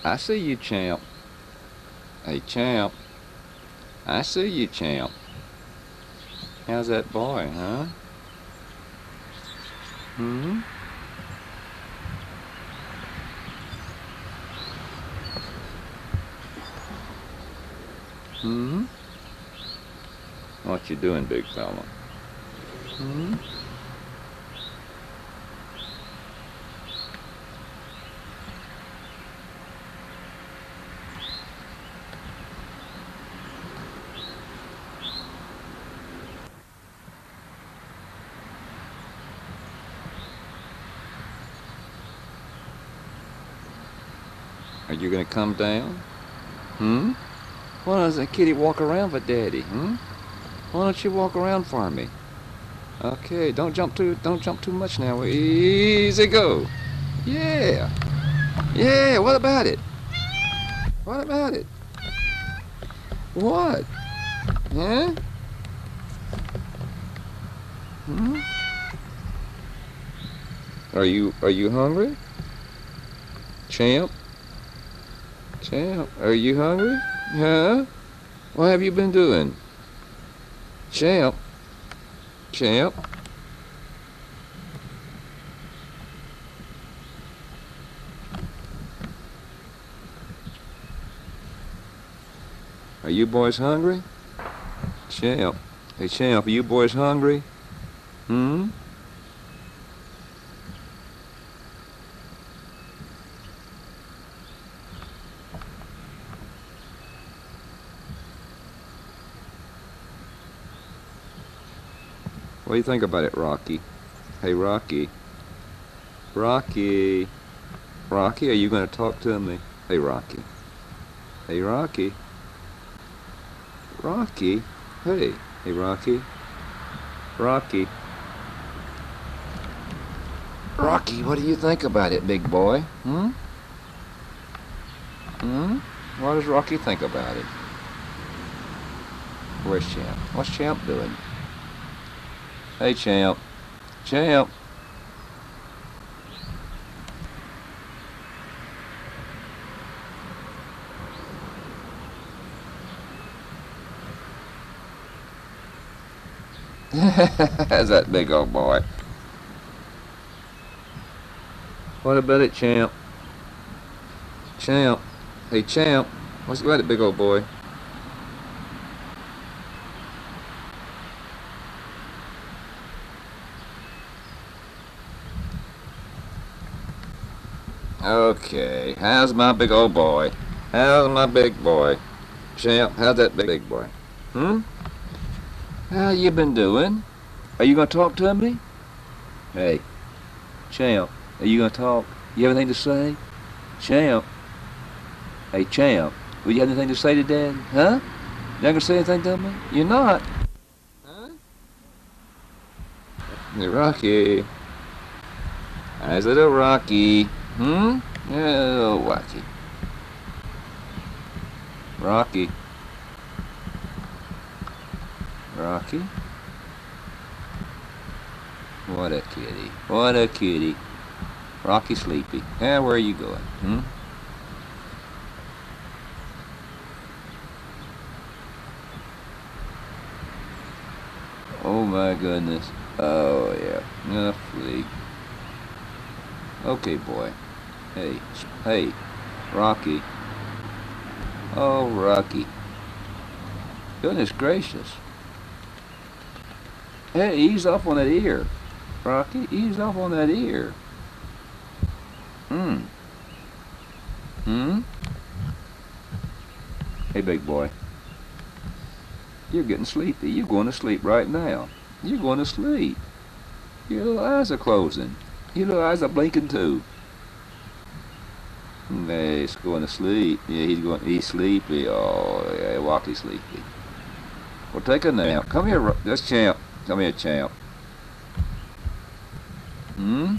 I see you, Champ. Hey, Champ. I see you, Champ. How's that boy, huh? Hmm? Hmm? What you doing, big fella? Hmm? Are you gonna come down? Hmm? Why doesn't Kitty walk around for Daddy? Hmm? Why don't you walk around for me? Okay, don't jump too much now. Easy go. Yeah. Yeah, what about it? What about it? What? Huh? Hmm? Are you hungry? Champ? Champ, are you hungry? Huh? What have you been doing? Champ? Champ? Are you boys hungry? Champ. Hey, Champ, are you boys hungry? Hmm? What do you think about it, Rocky? Hey, Rocky. Rocky. Rocky, are you going to talk to me? Hey, Rocky. Hey, Rocky. Rocky. Hey. Hey, Rocky. Rocky. Rocky, what do you think about it, big boy? Hmm? Hmm? What does Rocky think about it? Where's Champ? What's Champ doing? Hey, Champ. Champ. How's that big old boy? What about it, Champ? Champ. Hey, Champ. What's about it, big old boy? Okay, how's my big old boy? How's my big boy? Champ, how's that big boy? Hmm? How you been doing? Are you gonna talk to me? Hey, Champ, are you gonna talk? You have anything to say? Champ. Hey, Champ, will you have anything to say to Dad? Huh? You not gonna say anything to me? You're not? Huh? Hey, Rocky. How's little Rocky? Hmm? Yeah, little Rocky. Rocky. Rocky. What a kitty. What a kitty. Rocky sleepy. Yeah, where are you going? Hmm? Oh my goodness. Oh yeah. A flea. Okay, boy. Hey. Hey. Rocky. Oh, Rocky. Goodness gracious. Hey, ease off on that ear. Rocky, ease off on that ear. Hmm. Hmm? Hey, big boy. You're getting sleepy. You're going to sleep right now. You're going to sleep. Your little eyes are closing. Your little eyes are blinking too. Hey, he's going to sleep. Yeah, he's sleepy. Oh, yeah, Rocky's sleepy. Well, take a nap. Come here, that's Champ. Come here, Champ. Hmm?